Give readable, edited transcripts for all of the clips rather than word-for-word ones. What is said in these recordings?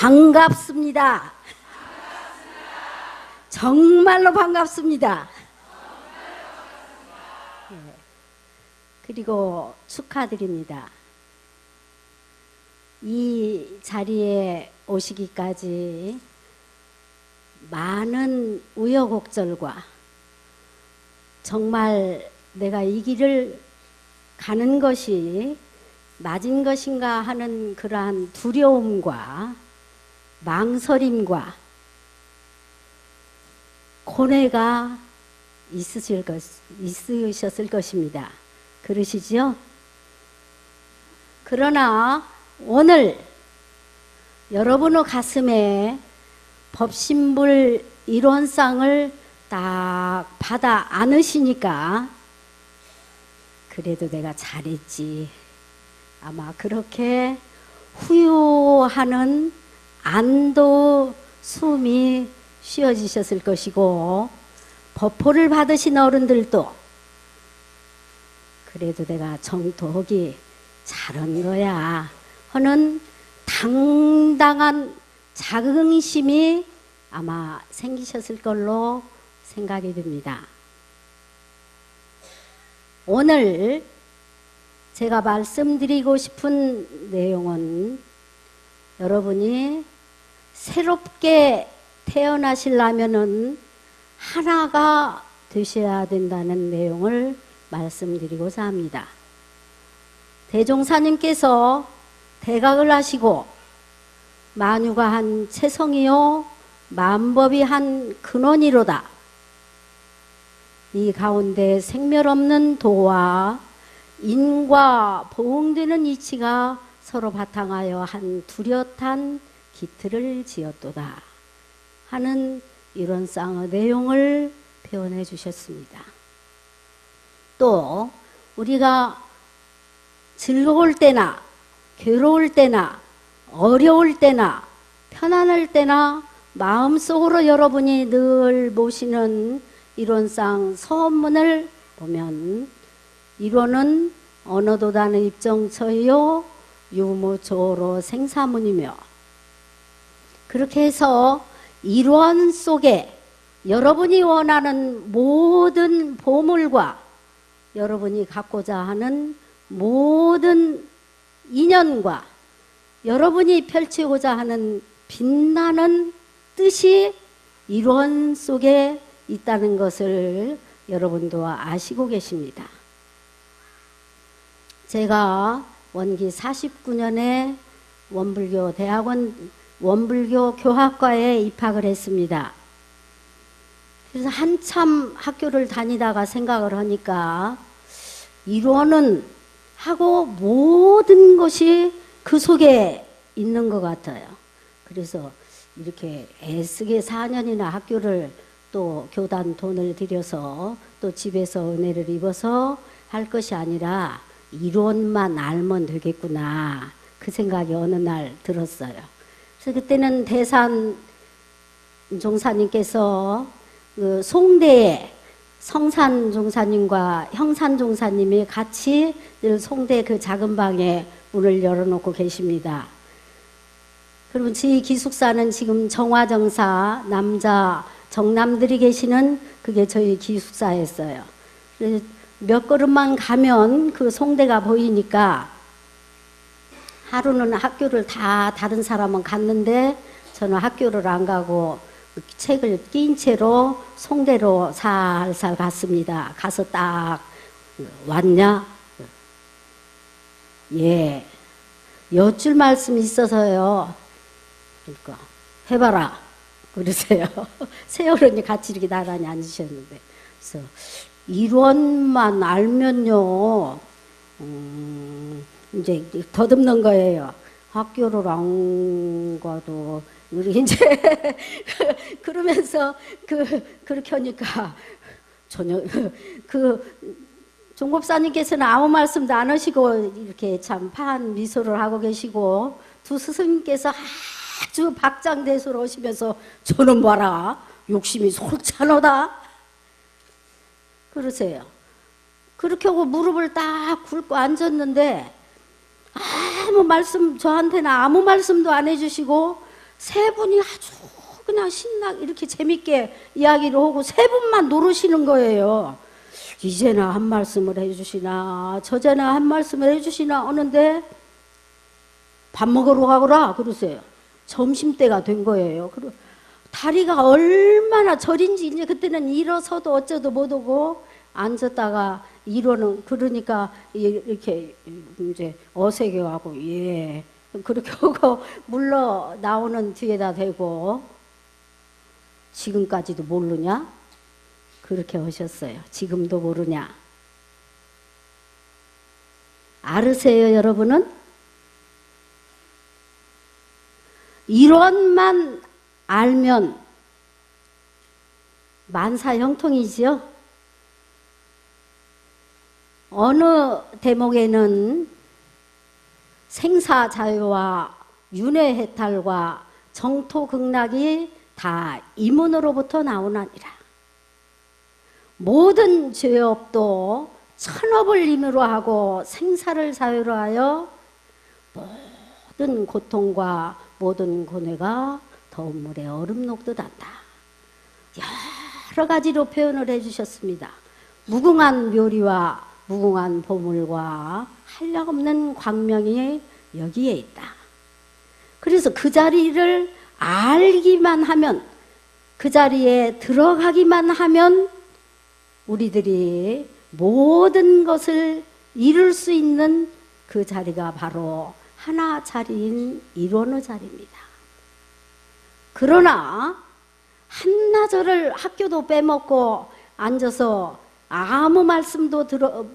반갑습니다. 정말로 반갑습니다. 예. 그리고 축하드립니다. 이 자리에 오시기까지 많은 우여곡절과 정말 내가 이 길을 가는 것이 맞은 것인가 하는 그러한 두려움과 망설임과 고뇌가 있으셨을 것입니다. 그러시지요? 그러나 오늘 여러분의 가슴에 법신불 일원상을 딱 받아 안으시니까 그래도 내가 잘했지. 아마 그렇게 후유하는 안도 숨이 쉬어지셨을 것이고, 법포를 받으신 어른들도 그래도 내가 정토하기 잘한 거야 하는 당당한 자긍심이 아마 생기셨을 걸로 생각이 듭니다. 오늘 제가 말씀드리고 싶은 내용은 여러분이 새롭게 태어나시려면은 하나가 되셔야 된다는 내용을 말씀드리고자 합니다. 대종사님께서 대각을 하시고 만유가 한 체성이요 만법이 한 근원이로다. 이 가운데 생멸 없는 도와 인과 보응되는 이치가 서로 바탕하여 한 뚜렷한 기틀을 지었도다 하는 이런 쌍의 내용을 표현해 주셨습니다. 또 우리가 즐거울 때나 괴로울 때나 어려울 때나 편안할 때나 마음속으로 여러분이 늘 모시는 이론상 서문을 보면 이론은 언어도단의 입정처요 유무조로 생사문이며, 그렇게 해서 이론 속에 여러분이 원하는 모든 보물과 여러분이 갖고자 하는 모든 인연과 여러분이 펼치고자 하는 빛나는 뜻이 이론 속에 있다는 것을 여러분도 아시고 계십니다. 제가 원기 49년에 원불교 대학원 원불교 교학과에 입학을 했습니다. 그래서 한참 학교를 다니다가 생각을 하니까 이론은 하고 모든 것이 그 속에 있는 것 같아요. 그래서 이렇게 애쓰게 4년이나 학교를 또 교단 돈을 들여서 또 집에서 은혜를 입어서 할 것이 아니라 이론만 알면 되겠구나, 그 생각이 어느 날 들었어요. 그래서 그때는 대산 종사님께서 그 송대에 성산 종사님과 형산 종사님이 같이 늘 송대 그 작은 방에 문을 열어놓고 계십니다. 그러면 저희 기숙사는 지금 정화정사 남자 정남들이 계시는 그게 저희 기숙사였어요. 그래서 몇 걸음만 가면 그 송대가 보이니까 하루는 학교를 다 다른 사람은 갔는데 저는 학교를 안 가고 책을 낀 채로 송대로 살살 갔습니다. 가서 딱 왔냐? 예, 여쭐 말씀이 있어서요. 그러니까 해봐라 그러세요. 세월은이 같이 이렇게 나란히 앉으셨는데, 그래서 이론만 알면요, 이제 더듬는 거예요. 학교를 안 가도 우리 이제 그러면서 그렇게 하니까 전혀 종법사님께서는 아무 말씀도 안 하시고 이렇게 참 파한 미소를 하고 계시고, 두 스승님께서 아주 박장대소로 오시면서 저는 봐라 욕심이 솔찬하다 그러세요. 그렇게 하고 무릎을 딱 꿇고 앉았는데 아무 말씀, 저한테는 아무 말씀도 안 해주시고 세 분이 아주 그냥 신나게 이렇게 재밌게 이야기를 하고 세 분만 노르시는 거예요. 이제나 한 말씀을 해주시나 저제나 한 말씀을 해주시나 하는데 밥 먹으러 가거라 그러세요. 점심때가 된 거예요. 다리가 얼마나 저린지 이제 그때는 일어서도 어쩌도 못하고 앉았다가 일어는 그러니까 이렇게 이제 어색해하고 예 그렇게 하고 물러 나오는 뒤에다 대고 지금까지도 모르냐? 그렇게 하셨어요. 지금도 모르냐? 알으세요, 여러분은? 이론만 알면 만사형통이지요. 어느 대목에는 생사자유와 윤회해탈과 정토극락이 다 이문으로부터 나오나니라. 모든 죄업도 천업을 임의로 하고 생사를 자유로 하여 모든 고통과 모든 고뇌가 더운 물에 얼음 녹듯 한다. 여러 가지로 표현을 해주셨습니다. 무궁한 묘리와 무궁한 보물과 한량없는 광명이 여기에 있다. 그래서 그 자리를 알기만 하면, 그 자리에 들어가기만 하면 우리들이 모든 것을 이룰 수 있는 그 자리가 바로 하나 자리인 일원의 자리입니다. 그러나 한나절을 학교도 빼먹고 앉아서 아무 말씀도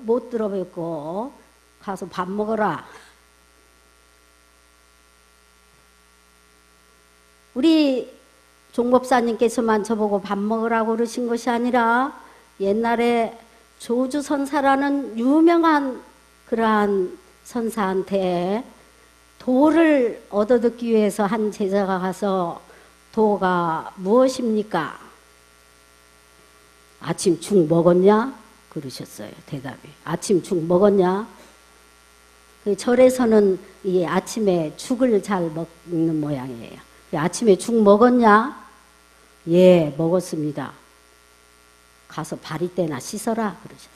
못 들어뵙고 가서 밥 먹어라. 우리 종법사님께서만 저보고 밥 먹으라고 그러신 것이 아니라 옛날에 조주선사라는 유명한 그러한 선사한테 도를 얻어듣기 위해서 한 제자가 가서 도가 무엇입니까? 아침 죽 먹었냐? 그러셨어요. 대답이. 아침 죽 먹었냐? 그 절에서는 이 아침에 죽을 잘 먹는 모양이에요. 아침에 죽 먹었냐? 예, 먹었습니다. 가서 바리떼나 씻어라 그러셨어요.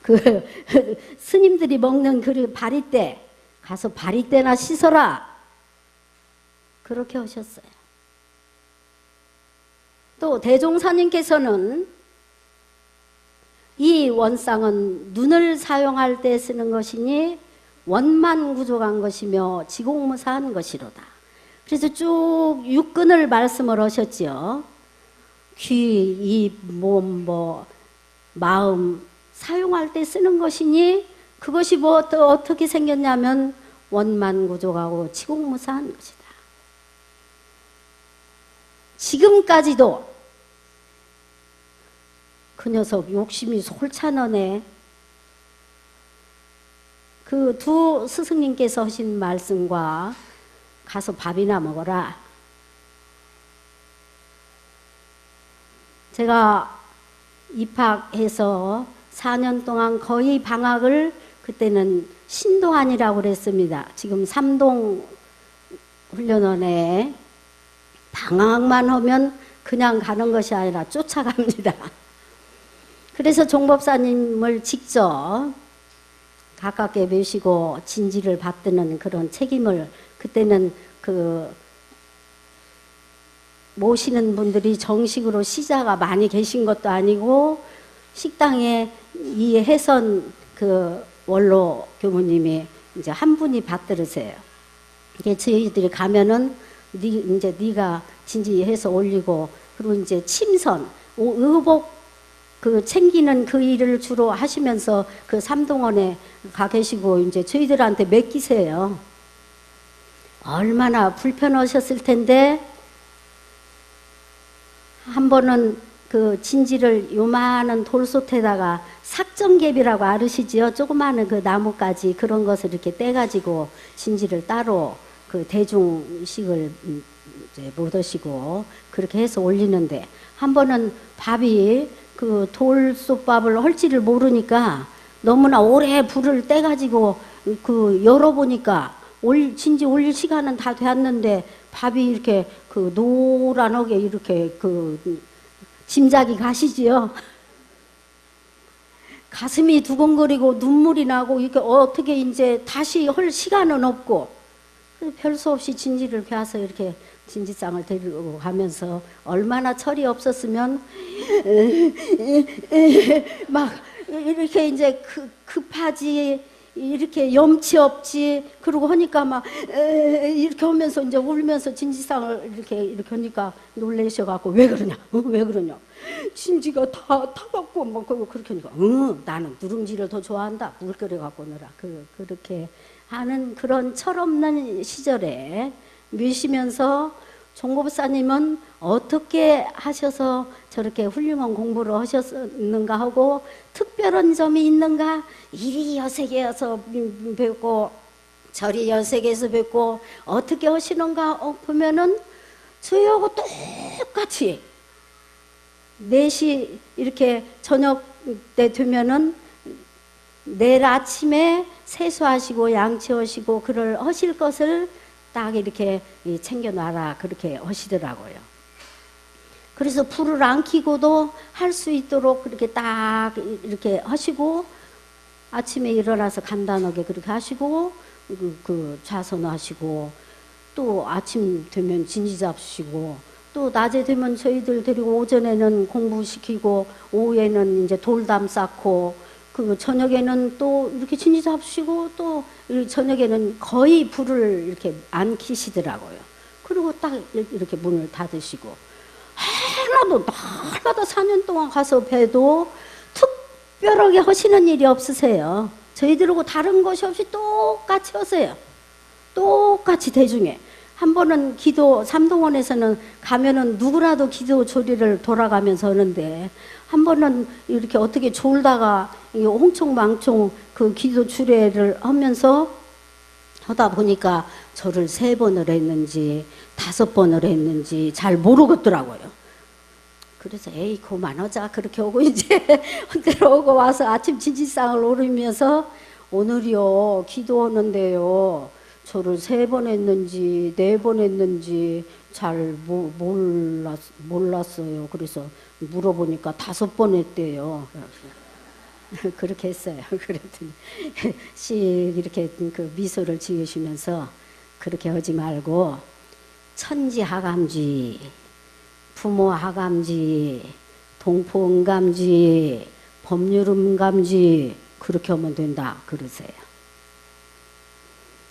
그 스님들이 먹는 그 바리떼 가서 바리떼나 씻어라 그렇게 하셨어요. 또 대종사님께서는 이 원상은 눈을 사용할 때 쓰는 것이니 원만구족한 것이며 지공무사한 것이로다. 그래서 쭉 육근을 말씀을 하셨지요. 귀, 입, 몸, 마음 사용할 때 쓰는 것이니 그것이 어떻게 생겼냐면 원만구족하고 지공무사한 것이다. 지금까지도 그 녀석 욕심이 솔찬하네. 그 두 스승님께서 하신 말씀과 가서 밥이나 먹어라. 제가 입학해서 4년 동안 거의 방학을 그때는 신도안이라고 그랬습니다. 지금 삼동 훈련원에 방학만 하면 그냥 가는 것이 아니라 쫓아갑니다. 그래서 종법사님을 직접 가깝게 모시고 진지를 받드는 그런 책임을 그때는 그 모시는 분들이 정식으로 시자가 많이 계신 것도 아니고 식당에 이 해선 그 원로 교무님이 이제 한 분이 받들으세요. 이게 저희들이 가면은 이제 네가 진지해서 올리고 그리고 이제 침선 의복 그 챙기는 그 일을 주로 하시면서 그 삼동원에 가 계시고 이제 저희들한테 맡기세요. 얼마나 불편하셨을 텐데 한 번은 그 진지를 요만한 돌솥에다가 삭정갭이라고 아시지요? 조그마한 그 나뭇가지 그런 것을 이렇게 떼가지고 진지를 따로 그 대중식을 이제 못 하시고 그렇게 해서 올리는데 한 번은 밥이 그 돌솥밥을 할지를 모르니까 너무나 오래 불을 떼가지고 그 열어보니까 진지 올릴 시간은 다 되었는데 밥이 이렇게 그 노란하게 이렇게 그 짐작이 가시지요. 가슴이 두근거리고 눈물이 나고 이게 어떻게 이제 다시 할 시간은 없고 별 수 없이 진지를 뵈서 이렇게 진지상을 데리고 가면서 얼마나 철이 없었으면 막 이렇게 이제 급하지 이렇게 염치 없지 그러고 하니까 막 이렇게 하면서 이제 울면서 진지상을 이렇게 하니까 놀라셔갖고 왜 그러냐 왜 그러냐 진지가 다 타갖고 막 그렇게 하니까 나는 누룽지를 더 좋아한다 물 끓여갖고 넣어라 그렇게 하는 그런 철없는 시절에 미시면서 종고법사님은 어떻게 하셔서 저렇게 훌륭한 공부를 하셨는가 하고 특별한 점이 있는가 이리 여색에서 뵙고 저리 여색에서 뵙고 어떻게 하시는가 보면은 저희하고 똑같이 4시 이렇게 저녁 때 되면은 내일 아침에 세수하시고 양치하시고 그를 하실 것을 딱 이렇게 챙겨놔라 그렇게 하시더라고요. 그래서 불을 안 켜고도 할 수 있도록 그렇게 딱 이렇게 하시고 아침에 일어나서 간단하게 그렇게 하시고 그 좌선하시고 또 아침 되면 진지 잡수시고 또 낮에 되면 저희들 데리고 오전에는 공부시키고 오후에는 이제 돌담 쌓고 그 저녁에는 또 이렇게 진지 잡수시고 또 저녁에는 거의 불을 이렇게 안 켜시더라고요. 그리고 딱 이렇게 문을 닫으시고 날마다 4년 동안 가서 봬도 특별하게 하시는 일이 없으세요. 저희들하고 다른 것이 없이 똑같이 하세요. 똑같이 대중에. 한 번은 기도 삼동원에서는 가면은 누구라도 기도 조리를 돌아가면서 하는데 한 번은 이렇게 어떻게 졸다가 홍총망총 그 기도 주례를 하면서 하다 보니까 저를 3번을 했는지 5번을 했는지 잘 모르겠더라고요. 그래서 에이 그만하자 그렇게 오고 이제 들어오고 와서 아침 진지상을 오르면서 오늘이요 기도하는데요 저를 3번 했는지 4번 했는지 잘 몰랐어요. 그래서 물어보니까 5번 했대요. 그렇게 했어요. 그랬더니 씩 이렇게 그 미소를 지으시면서 그렇게 하지 말고 천지하감지, 부모하감지, 동포응감지, 법률응감지 그렇게 하면 된다 그러세요.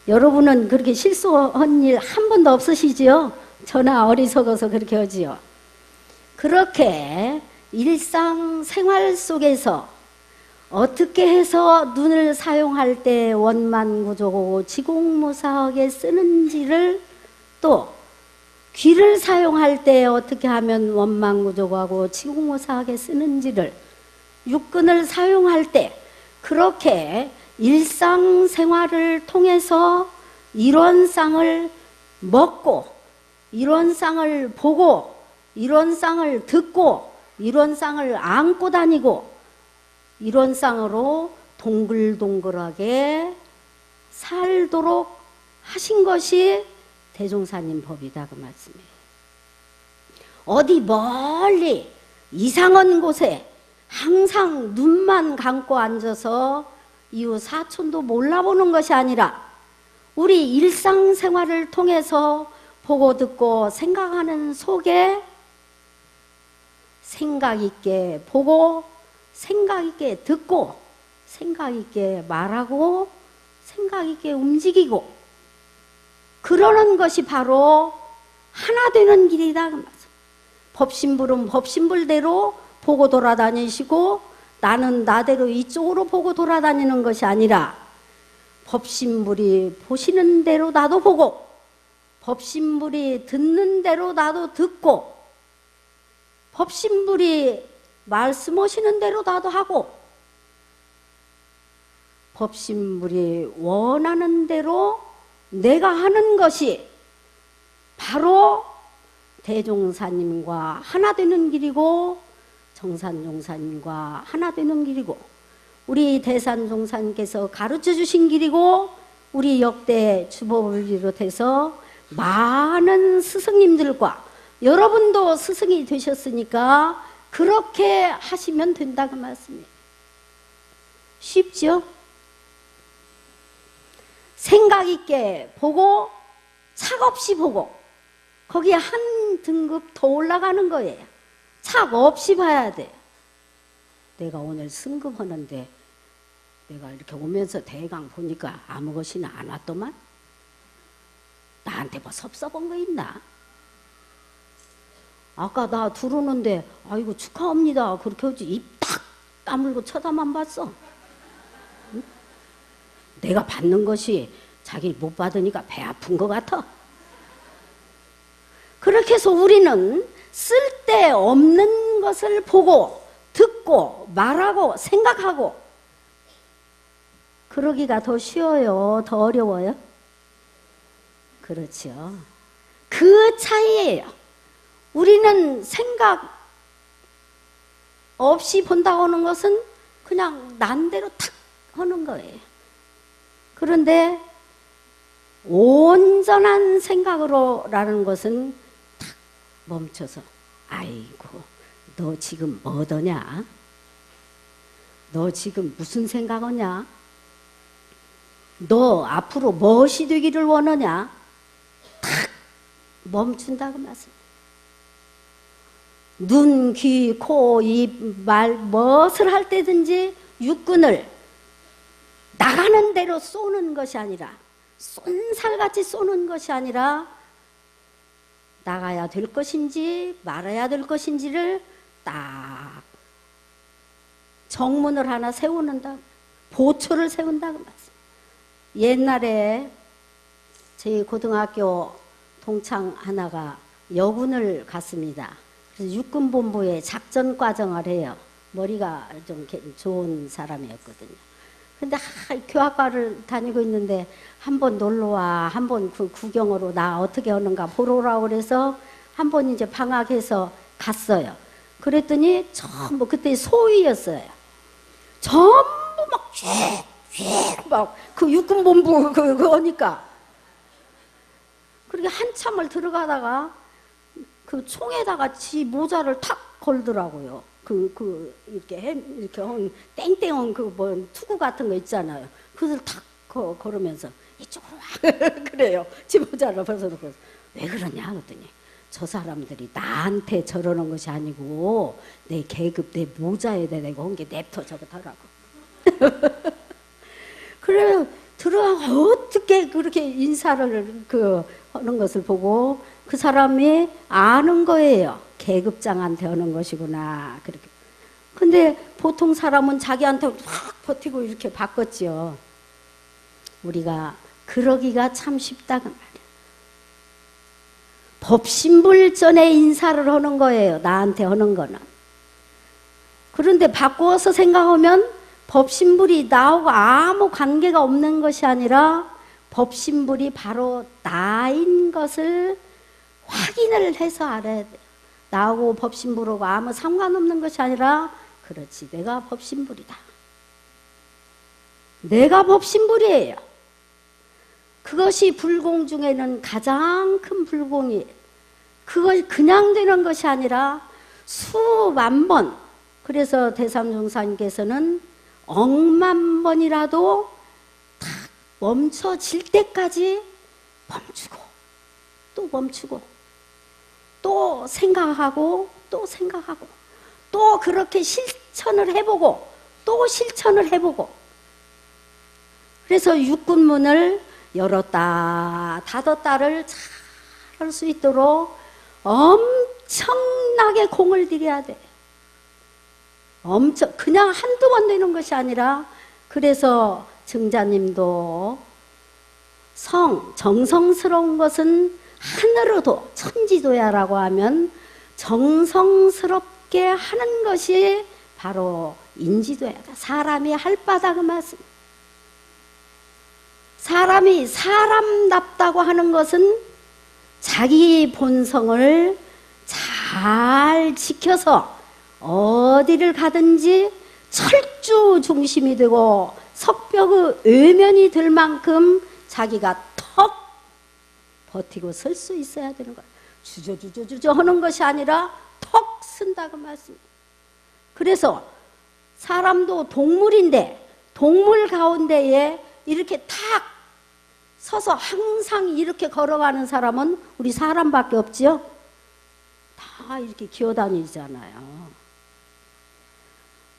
여러분은 그렇게 실수한 일 한 번도 없으시지요? 저나 어리석어서 그렇게 하지요. 그렇게 일상생활 속에서 어떻게 해서 눈을 사용할 때 원만구조고 지공무사하게 쓰는지를 또 귀를 사용할 때 어떻게 하면 원만구조하고 지공무사하게 쓰는지를 육근을 사용할 때 그렇게 일상생활을 통해서 이론상을 먹고 이론상을 보고 이론상을 듣고 이론상을 안고 다니고 이론상으로 동글동글하게 살도록 하신 것이 대종사님 법이다 그 말씀이에요. 어디 멀리 이상한 곳에 항상 눈만 감고 앉아서 이웃 사촌도 몰라보는 것이 아니라 우리 일상생활을 통해서 보고 듣고 생각하는 속에 생각 있게 보고 생각 있게 듣고 생각 있게 말하고 생각 있게 움직이고 그러는 것이 바로 하나 되는 길이다. 법신불은 법신불대로 보고 돌아다니시고 나는 나대로 이쪽으로 보고 돌아다니는 것이 아니라 법신불이 보시는 대로 나도 보고 법신불이 듣는 대로 나도 듣고 법신불이 말씀하시는 대로 나도 하고 법신불이 원하는 대로 내가 하는 것이 바로 대종사님과 하나 되는 길이고 정산종사님과 하나 되는 길이고 우리 대산종사님께서 가르쳐 주신 길이고 우리 역대 주법을 비롯해서 많은 스승님들과 여러분도 스승이 되셨으니까 그렇게 하시면 된다고 말씀이에요. 쉽죠? 생각 있게 보고 착 없이 보고 거기에 한 등급 더 올라가는 거예요. 착 없이 봐야 돼요. 내가 오늘 승급하는데 내가 이렇게 오면서 대강 보니까 아무 것이나 안 왔더만? 나한테 뭐 섭섭한 거 있나? 아까 나 들어오는데 아이고 축하합니다 그렇게 하지 입 탁 까물고 쳐다만 봤어. 응? 내가 받는 것이 자기 못 받으니까 배 아픈 것 같아. 그렇게 해서 우리는 쓸데없는 것을 보고 듣고 말하고 생각하고 그러기가 더 쉬워요? 더 어려워요? 그렇죠. 그 차이예요. 우리는 생각 없이 본다고 하는 것은 그냥 난대로 탁 하는 거예요. 그런데 온전한 생각으로라는 것은 탁 멈춰서 아이고 너 지금 뭐더냐? 너 지금 무슨 생각하냐? 너 앞으로 무엇이 되기를 원하냐? 탁 멈춘다고 말씀. 눈, 귀, 코, 입, 말 무엇을 할 때든지 육군을 나가는 대로 쏘는 것이 아니라 쏜살같이 쏘는 것이 아니라 나가야 될 것인지 말아야 될 것인지를 딱 정문을 하나 세우는다. 보초를 세운다고 말씀. 옛날에 저희 고등학교 동창 하나가 여군을 갔습니다. 그래서 육군본부에 작전과정을 해요. 머리가 좀 좋은 사람이었거든요. 근데 교학과를 다니고 있는데 한번 놀러와, 한번 그 구경으로 나 어떻게 하는가 보러 오라고 그래서 한번 이제 방학해서 갔어요. 그랬더니 전부 그때 소위였어요. 전부 막 쭉 막 그 육군본부 그거니까 그렇게 한참을 들어가다가 그 총에다가 지 모자를 탁 걸더라고요. 이렇게 땡땡한 그 뭐 투구 같은 거 있잖아요. 그걸 탁 걸으면서 이쪽으로 와 그래요. 지 모자를 벗어놓고 왜 그러냐 그랬더니 저 사람들이 나한테 저러는 것이 아니고 내 계급 내 모자에다 내가 한 게 냅둬 저거더라고. 그래 들어가 어떻게 그렇게 인사를 하는 것을 보고 그 사람이 아는 거예요. 계급장한테 하는 것이구나. 그렇게. 근데 보통 사람은 자기한테 확 버티고 이렇게 바꿨죠. 우리가 그러기가 참 쉽다 그 말이야. 법신불전에 인사를 하는 거예요. 나한테 하는 거는. 그런데 바꾸어서 생각하면 법신불이 나하고 아무 관계가 없는 것이 아니라 법신불이 바로 나인 것을 확인을 해서 알아야 돼요. 나하고 법신불하고 아무 상관없는 것이 아니라 그렇지 내가 법신불이다. 내가 법신불이에요. 그것이 불공 중에는 가장 큰 불공이에요. 그걸 그냥 되는 것이 아니라 수만 번 그래서 대삼종사님께서는 억만 번이라도 탁 멈춰질 때까지 멈추고 또 멈추고 또 생각하고 또 생각하고 또 그렇게 실천을 해보고 또 실천을 해보고 그래서 육군문을 열었다 닫았다를 잘 할 수 있도록 엄청나게 공을 들여야 돼. 그냥 한두 번 되는 것이 아니라 그래서 증자님도 정성스러운 것은 하늘어도 천지도야라고 하면 정성스럽게 하는 것이 바로 인지도야다. 사람이 할 바다 그 말씀. 사람이 사람답다고 하는 것은 자기 본성을 잘 지켜서 어디를 가든지 철주 중심이 되고 석벽의 외면이 될 만큼 자기가 턱 버티고 설 수 있어야 되는 거야. 주저주저주저 하는 것이 아니라 턱 쓴다고 말씀입니다. 그래서 사람도 동물인데 동물 가운데에 이렇게 탁 서서 항상 이렇게 걸어가는 사람은 우리 사람밖에 없지요. 다 이렇게 기어다니잖아요.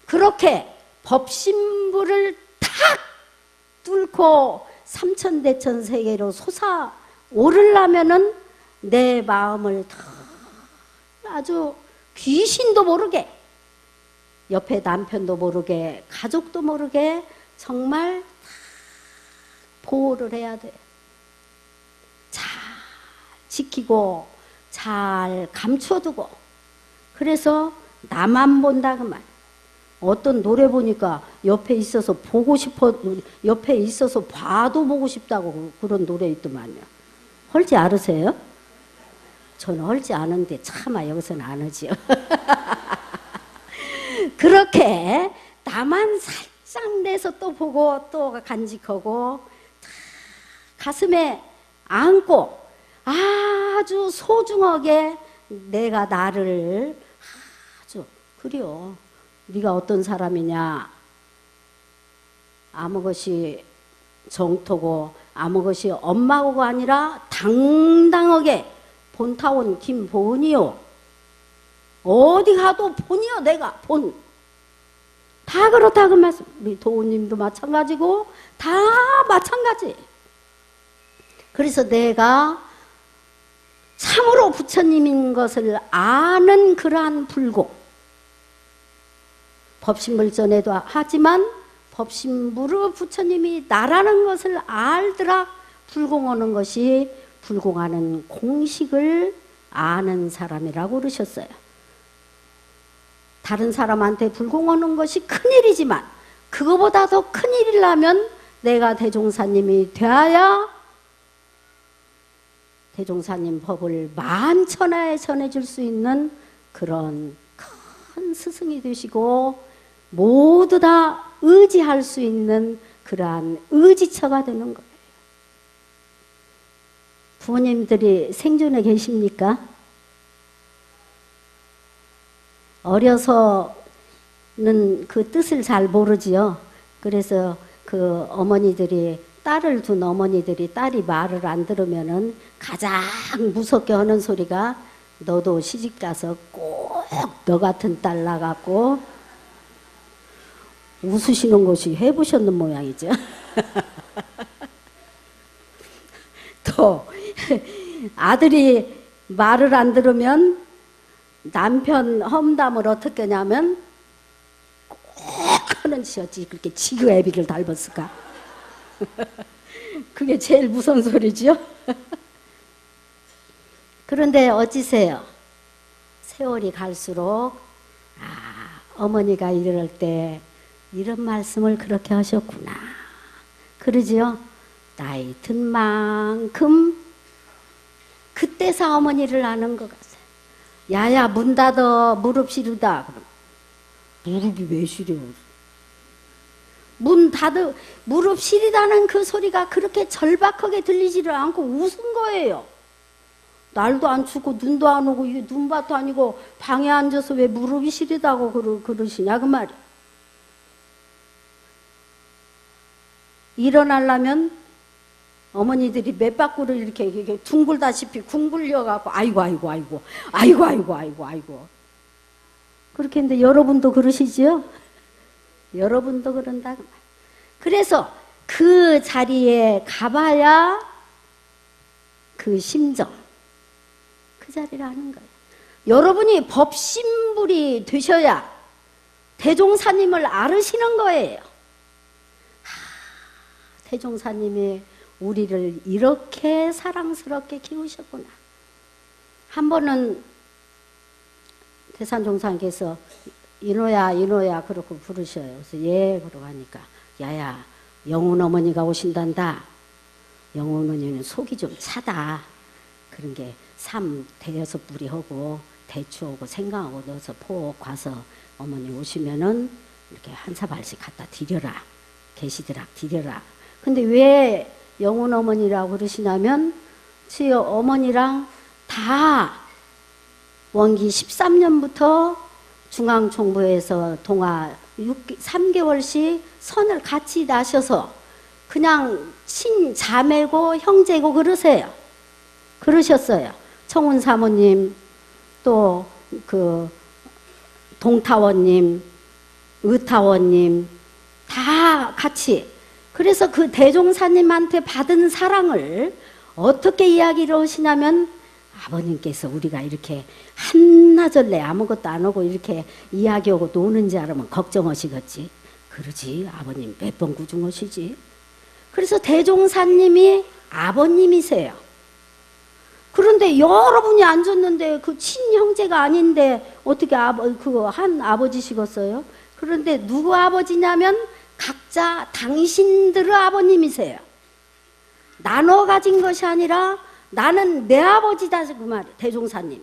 그렇게 법신부를 탁 뚫고 삼천대천 세계로 솟아오르려면은 내 마음을 다 아주 귀신도 모르게, 옆에 남편도 모르게, 가족도 모르게 정말 다 보호를 해야 돼. 잘 지키고 잘 감춰두고. 그래서 나만 본다 그 말. 어떤 노래 보니까 옆에 있어서 보고 싶어, 옆에 있어서 봐도 보고 싶다고 그런 노래 있더만요. 헐지 않으세요? 저는 헐지 않은데 차마 여기서는 안 하지요. 그렇게 나만 살짝 내서 또 보고 또 간직하고 가슴에 안고 아주 소중하게 내가 나를 아주 그래요. 네가 어떤 사람이냐, 아무 것이 정토고 아무 것이 엄마고가 아니라 당당하게 본타온 김본이요. 어디 가도 본이요. 내가 본. 다 그렇다 그 말씀. 우리 도우님도 마찬가지고 다 마찬가지. 그래서 내가 참으로 부처님인 것을 아는 그러한 불공. 법신불전에도 하지만 법신부르 부처님이 나라는 것을 알더라. 불공하는 것이 불공하는 공식을 아는 사람이라고 그러셨어요. 다른 사람한테 불공하는 것이 큰일이지만 그거보다 더 큰일이라면 내가 대종사님이 되어야 대종사님 법을 만천하에 전해줄 수 있는 그런 큰 스승이 되시고 모두 다 의지할 수 있는 그러한 의지처가 되는 거예요. 부모님들이 생존에 계십니까? 어려서는 그 뜻을 잘 모르지요. 그래서 그 어머니들이, 딸을 둔 어머니들이 딸이 말을 안 들으면은 가장 무섭게 하는 소리가 너도 시집가서 꼭 너 같은 딸 낳아갖고 웃으시는 것이 해보셨는 모양이죠. 또 아들이 말을 안 들으면 남편 험담을 어떻게 하냐면 꼭 하는 짓이었지. 그렇게 지그 애비를 닮았을까. 그게 제일 무서운 소리죠. 그런데 어찌세요? 세월이 갈수록 어머니가 이럴 때 이런 말씀을 그렇게 하셨구나. 그러지요? 나이 든 만큼 그때서 어머니를 아는 것 같아요. 야야 문 닫어 무릎 시르다. 그럼 무릎이 왜 시려? 문 닫어 무릎 시리다는 그 소리가 그렇게 절박하게 들리지를 않고 웃은 거예요. 날도 안 춥고 눈도 안 오고 이게 눈밭도 아니고 방에 앉아서 왜 무릎이 시리다고 그러시냐 그 말이야. 일어나려면 어머니들이 맷바꾸를 이렇게 둥글다시피 둥글려갖고 아이고 그렇게 했는데 여러분도 그러시지요? 여러분도 그런다. 그래서 그 자리에 가봐야 그 심정, 그 자리를 아는 거예요. 여러분이 법신불이 되셔야 대종사님을 알으시는 거예요. 대종사님이 우리를 이렇게 사랑스럽게 키우셨구나. 한 번은 대산종사님께서 인호야 그러고 부르셔요. 그래서 예 그러고 하니까 야야 영훈 어머니가 오신단다. 영훈 어머니는 속이 좀 차다. 그런 게 삼 대여섯 뿌리 하고 대추하고 생강하고 넣어서 포 과서 어머니 오시면은 이렇게 한 사발씩 갖다 드려라. 계시더라 드려라. 근데 왜 영훈 어머니라고 그러시냐면 제 어머니랑 다 원기 13년부터 중앙정부에서 동아 3개월씩 선을 같이 나셔서 그냥 친자매고 형제고 그러세요. 그러셨어요. 청운 사모님, 또 그 동타원님, 의타원님 다 같이. 그래서 그 대종사님한테 받은 사랑을 어떻게 이야기를 하시냐면 아버님께서 우리가 이렇게 한나절래 아무것도 안 하고 이렇게 이야기하고 노는지 알으면 걱정하시겠지. 그러지 아버님 몇 번 구중하시지. 그래서 대종사님이 아버님이세요. 그런데 여러분이 앉았는데 그 친형제가 아닌데 어떻게 한 아버지시겠어요? 그런데 누구 아버지냐면 각자 당신들의 아버님이세요. 나눠 가진 것이 아니라 나는 내 아버지다 그 말이에요. 대종사님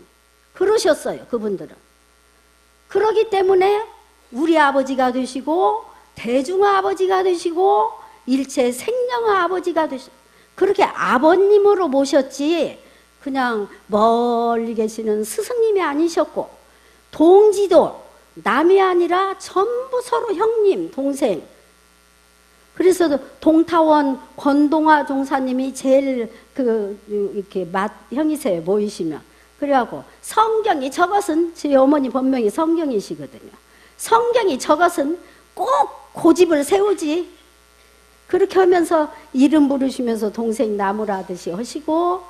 그러셨어요. 그분들은. 그러기 때문에 우리 아버지가 되시고 대중의 아버지가 되시고 일체 생명의 아버지가 되시고 그렇게 아버님으로 모셨지 그냥 멀리 계시는 스승님이 아니셨고 동지도 남이 아니라 전부 서로 형님, 동생. 그래서 동타원 권동화 종사님이 제일 이렇게 형이세요, 모이시면. 그래갖고 성경이 저것은 제 어머니 본명이 성경이시거든요. 성경이 저것은 꼭 고집을 세우지. 그렇게 하면서 이름 부르시면서 동생 나무라듯이 하시고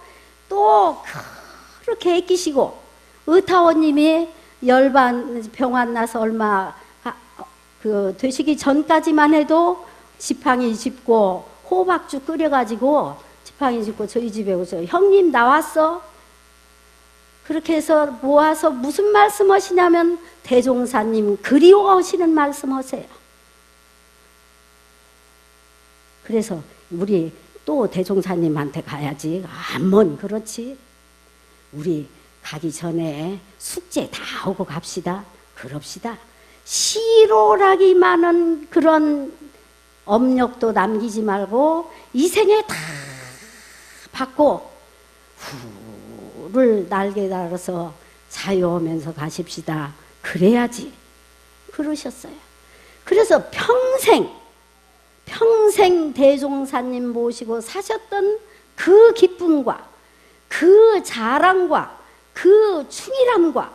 또 그렇게 애끼시고 의타원님이 열반 병환 나서 얼마 되시기 전까지만 해도 지팡이 짚고 호박죽 끓여가지고 지팡이 짚고 저희 집에 오셔. 형님 나왔어? 그렇게 해서 모아서 무슨 말씀 하시냐면 대종사님 그리워하시는 말씀 하세요. 그래서 우리 또 대종사님한테 가야지. 한번 그렇지. 우리 가기 전에 숙제 다 하고 갑시다. 그럽시다. 시로라기 많은 그런 업력도 남기지 말고 이 생에 다 받고 후를 날개 달아서 자유하면서 가십시다. 그래야지. 그러셨어요. 그래서 평생 대종사님 모시고 사셨던 그 기쁨과 그 자랑과 그 충실함과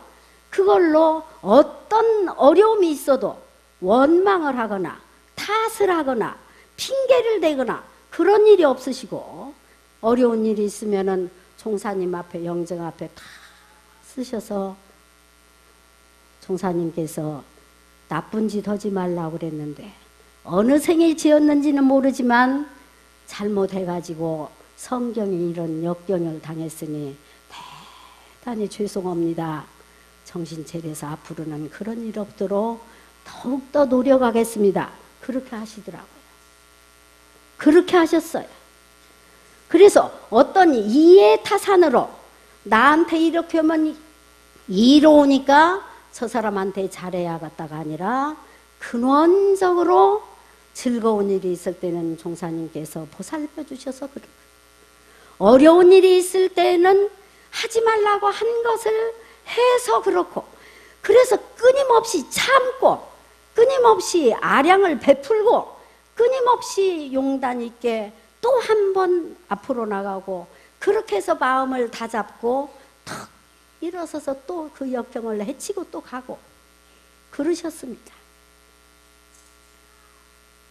그걸로 어떤 어려움이 있어도 원망을 하거나 탓을 하거나 핑계를 대거나 그런 일이 없으시고 어려운 일이 있으면은 종사님 앞에 영정 앞에 다 쓰셔서 종사님께서 나쁜 짓 하지 말라고 그랬는데 어느 생에 지었는지는 모르지만 잘못해가지고 성경에 이런 역경을 당했으니 대단히 죄송합니다. 정신 차려서 앞으로는 그런 일 없도록 더욱더 노력하겠습니다. 그렇게 하시더라고요. 그렇게 하셨어요. 그래서 어떤 이해타산으로 나한테 이렇게 하면 이로우니까 저 사람한테 잘해야겠다가 아니라 근원적으로 즐거운 일이 있을 때는 종사님께서 보살펴 주셔서 그래요. 어려운 일이 있을 때는 하지 말라고 한 것을 해서 그렇고 그래서 끊임없이 참고 끊임없이 아량을 베풀고 끊임없이 용단 있게 또 한 번 앞으로 나가고 그렇게 해서 마음을 다잡고 턱 일어서서 또 그 역경을 헤치고 또 가고 그러셨습니다.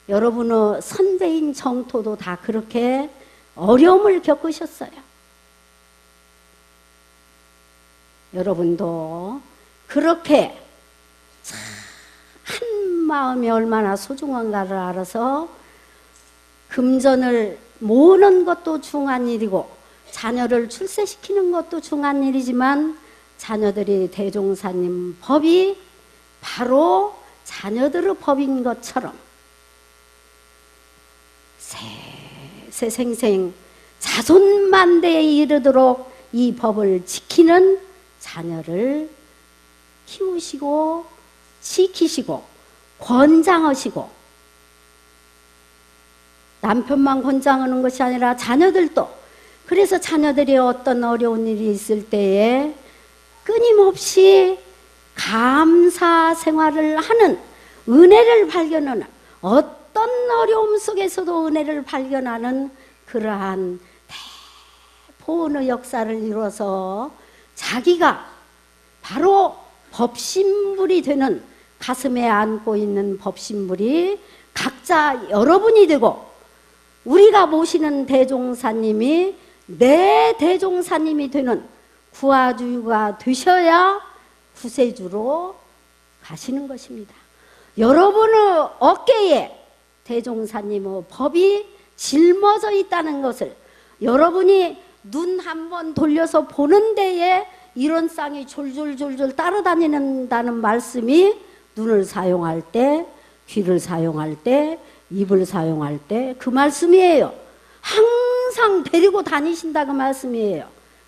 여러분의 선배인 정토도 다 그렇게 어려움을 겪으셨어요. 여러분도 그렇게 한 마음이 얼마나 소중한가를 알아서 금전을 모으는 것도 중요한 일이고 자녀를 출세시키는 것도 중요한 일이지만 자녀들이 대종사님 법이 바로 자녀들의 법인 것처럼 세생생 자손만대에 이르도록 이 법을 지키는 자녀를 키우시고 지키시고 권장하시고 남편만 권장하는 것이 아니라 자녀들도. 그래서 자녀들이 어떤 어려운 일이 있을 때에 끊임없이 감사 생활을 하는, 은혜를 발견하는, 어떤 어려움 속에서도 은혜를 발견하는 그러한 대포의 역사를 이루어서 자기가 바로 법신불이 되는, 가슴에 안고 있는 법신불이 각자 여러분이 되고, 우리가 모시는 대종사님이 내 대종사님이 되는 구화주가 되셔야 구세주로 가시는 것입니다. 여러분의 어깨에 대종사님의 법이 짊어져 있다는 것을, 여러분이 눈 한번 돌려서 보는 데에 이런 쌍이 졸졸졸졸 따라다니는다는 말씀이 눈을 사용할 때, 귀를 사용할 때, 입을 사용할 때 그 말씀이에요. 항상 데리고 다니신다 그 말씀이에요.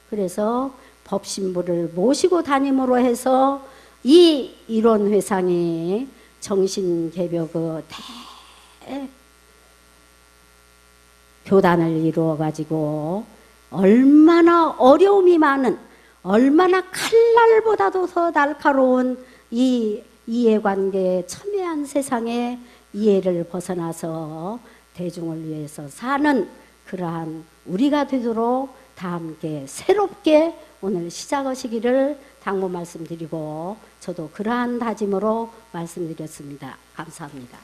그래서 법신부를 모시고 다님으로 해서 이 일원회상이 정신개벽의 교단을 이루어 가지고 얼마나 어려움이 많은, 얼마나 칼날보다도 더 날카로운 이 이해관계의 첨예한 세상에 이해를 벗어나서 대중을 위해서 사는 그러한 우리가 되도록 다 함께 새롭게 오늘 시작하시기를 당부 말씀드리고, 저도 그러한 다짐으로 말씀드렸습니다. 감사합니다.